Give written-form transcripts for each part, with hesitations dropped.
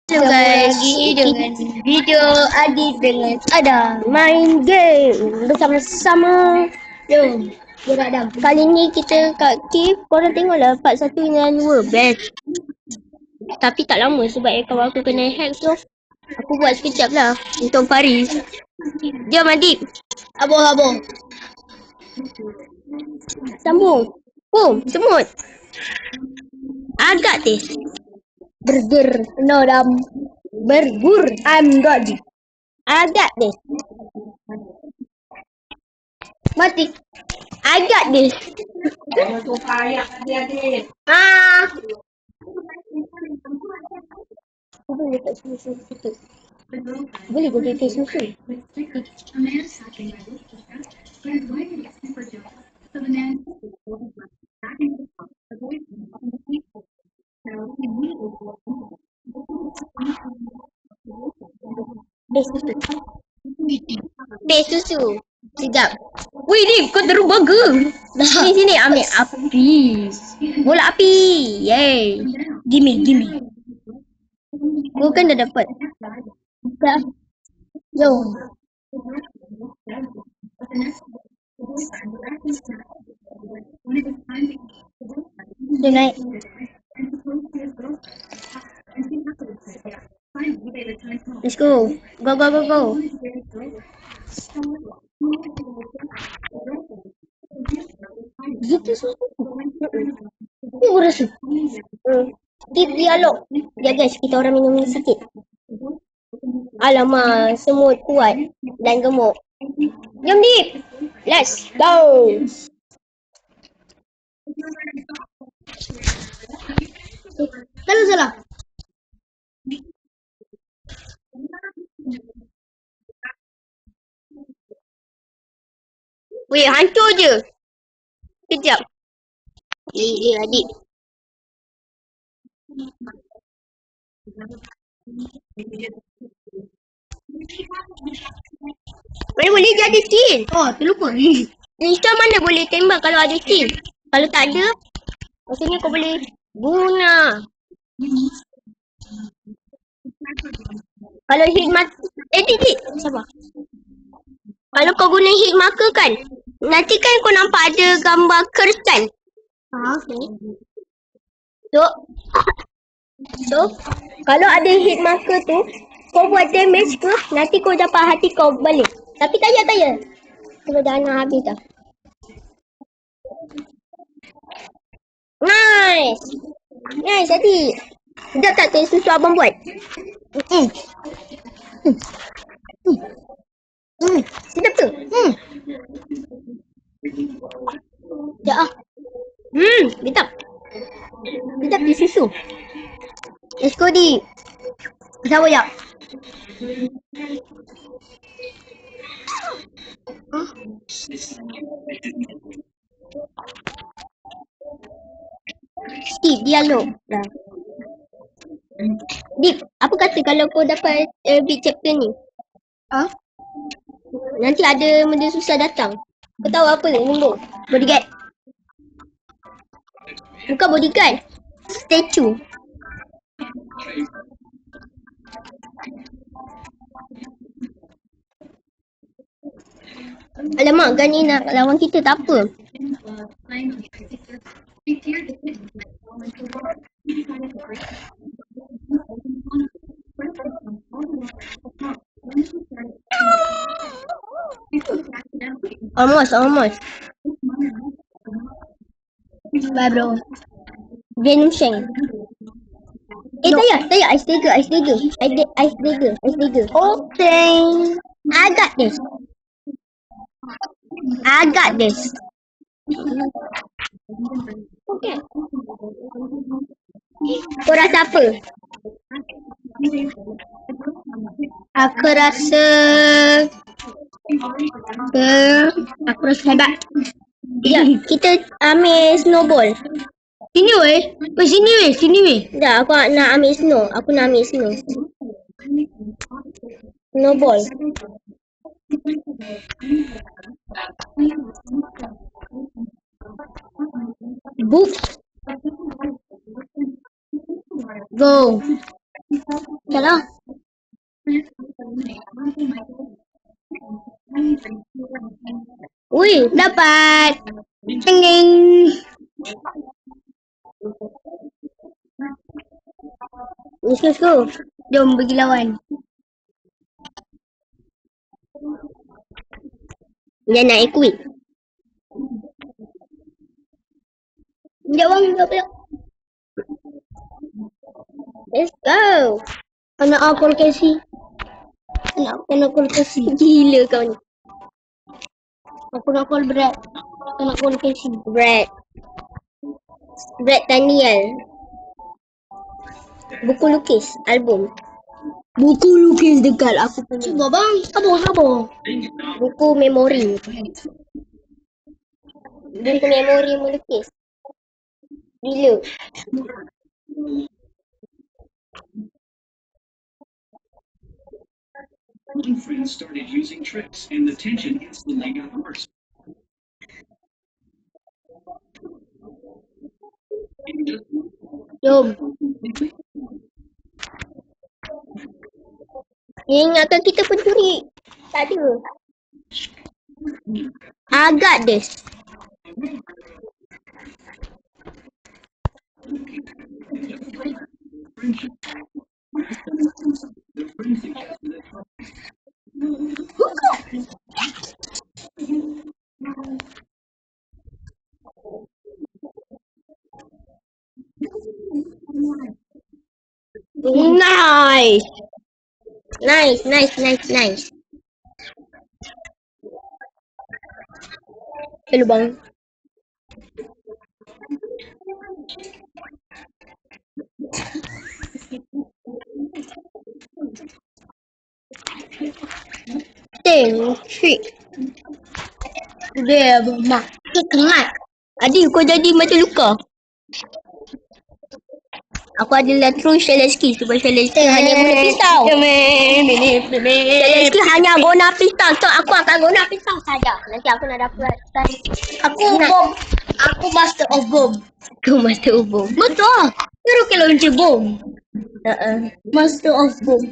Jumpa lagi dengan video Adit dengan Adam main game bersama-sama. Jom, gerak Adam. Kali ni kita kat cave. Korang tengoklah part 1 dengan world best. Tapi tak lama sebab akaun aku kena hack tu. Aku buat sekejap lah untuk Faris. Jom Adit, Aboh-aboh. sambung. Semut. Agak tes. Burger. No, Adam. Bergur. I'm God. Agak tes. Mati. Agak tes. Boleh letak susu sikit. Boleh jadi tes susu. Tes susu. Sekejap. Wih ni kau terus burger. Sini ambil api. Bola api. Yay. Gimme. Kau kan dah dapat. Dah. Jom. Dia naik. Let's go. Go. Gitu susu. Aku rasa. Skip dialog. Ya guys, kita orang minum ni sikit. Alamak, semut kuat dan gemuk. Jom Dip. Let's go. Salah. Weh, hancur je. Kejap. Adik. Mana boleh jadi skin? Oh, terlupa. Install mana boleh tembak kalau ada skin? Kalau tak ada, maksudnya kau boleh guna. Kalau hit marker, Dik. Sabar. Kalau kau guna hit marker kan, nanti kan kau nampak ada gambar curse kan? Okay. So, kalau ada hit marker tu, kau buat damage ke, nanti kau dapat hati kau balik. Tapi tak payah. Kalau dah nak habis dah. Nice Adik. Sedap tak teh susu abang buat? Sedap tu? Sekejap ah. Sedap di susu. Let's go Dik. Sabar jap. Skip dialog dah. Dip, apa kata kalau kau dapat big chapter ni? Ah? Nanti ada benda susah datang. Kau tahu apa nombor? Bodyguard. Bukan bodyguard. Statue. Alamak, Gan ni nak lawan kita tak apa. Almost. Bye bro. Venom Shank. Tak payah. Ice Dagger. Okay. I got this. Okay. Kau rasa apa? Aku rasa hebat. Ya, kita ambil snowball. Sini weh. Dah, aku nak ambil snow. Snowball. Book. Go. Dah lah. Ui, dapat. Ding ding. Let's go. Jom pergi lawan. Dia nak equip. Sekejap bang, sekejap. Let's go. Anak apa kasih? Anak apa kasih? Gila kau ni. Aku nak call Brad. Aku nak call kasih. Brad Daniel. Buku lukis, album. Buku lukis dekat aku punya. Cuba bang, sabar. Buku memori. Buku memori melukis. Gila. One friend started using tricks and the tension instantly got worse. Jom. Dia ingatkan kita pencuri. Tak ada. Agak des. Nice. Hello bang. Shit. Dia mak. Kemat. Adik kau jadi macam luka. Aku adalah true Zelensky sebab Zelensky hanya guna pisau. Zelensky hanya guna pisau. So aku akan guna pisau saja. Nanti aku nak dapat. Bom. Aku master of bomb. Kau master of bomb. Betul. Baru kalau launcher bom. Master of bomb.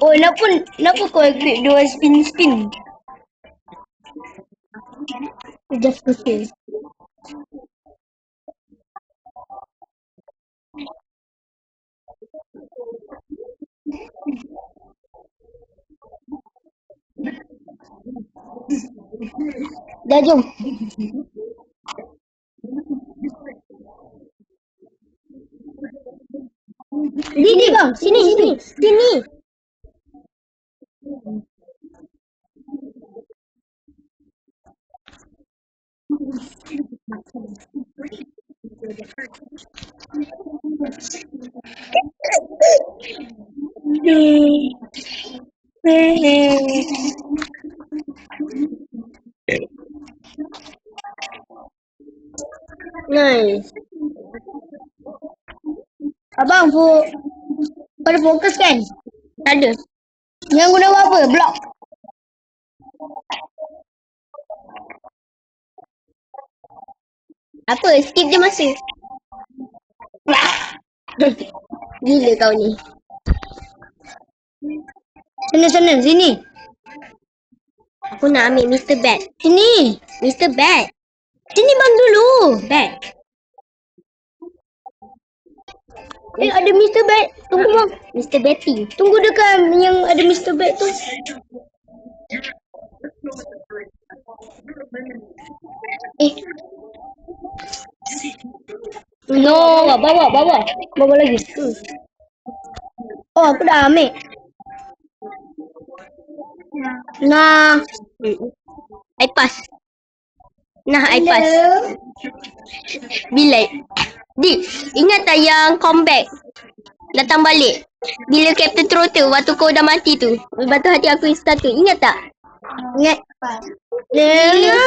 Oh, kenapa kau equip dua spin? Just kecil. Dah jom. Sini bang, sini. Nice. Abang, pada fokus kan? Tak ada. Yang guna apa? Blok. Apa? Skip je masa. Gila kau ni. Sana, sini. Aku nak ambil Mr. Bat. Sini. Mr. Bat. Sini bang dulu. Bat. Ada Mr. Bat. Tunggu bang. Mr. Batty. Tunggu dekat yang ada Mr. Bat tu. No, bawa. Bawa lagi. Oh, aku dah ambil. Nah. I pass. Bilik. Ingat tak yang comeback? datang balik. Bila Captain Trotter waktu kau dah mati tu. Lepas tu hati aku satu. Ingat tak? Ingat. Gila.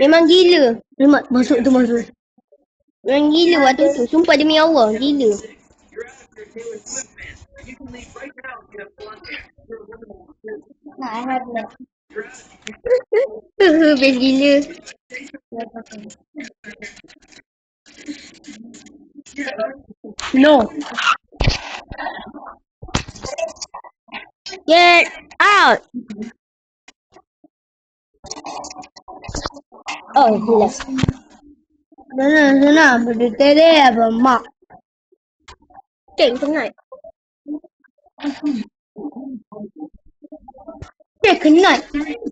Memang gila. Lemak masuk tu masuk. Memang gila waktu tu. Sumpah demi Allah. Gila. Best gila. No. Get out. Oh, gila. Sana. Berdiri apa mak. Ceng penat. Dia kenal.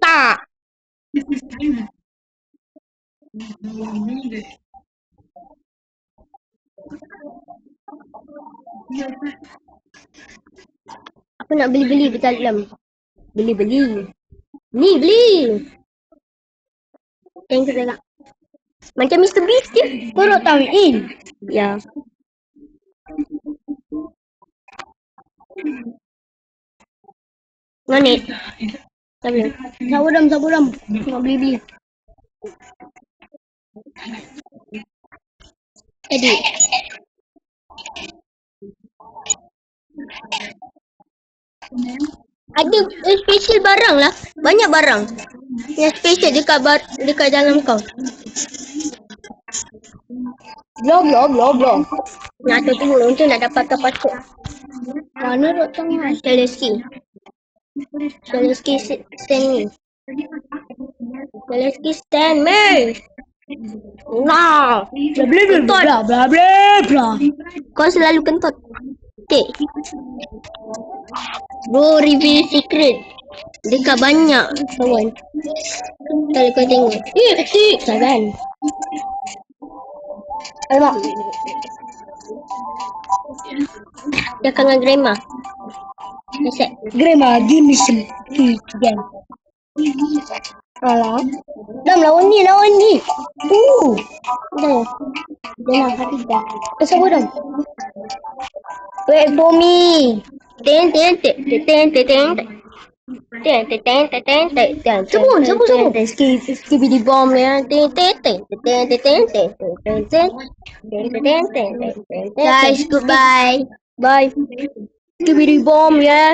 Tak. Aku nak beli-beli dekat dalam. Beli-beli. Beli. Thank you tak. Macam Mr. Beast je. Kau nak tahu in. Ya. Mana? Tak boleh. Saburam. Nak beli. Jadi. Ada special barang lah. Banyak barang. Yang special dekat dalam kau. Blow. Nak atur turun untuk nak dapatkan password. Mana duk tengah? Teleski stand ni. Teleski stand me. Nah. Bla. Kau selalu kentut. Okay. Bro reveal secret. Dekat banyak kawan. Kalau kau tengok. Saban. Alamak. Dia dengan grandma. Nasib. Grandma, give me some tea again. Alah. Dam lawan ni. Dah. Jangan hati dah. Sabar dam. Wait for me. Ten. Sabun. Skibidi bomb ya. Guys, goodbye. Bye. Skibidi bomb ya.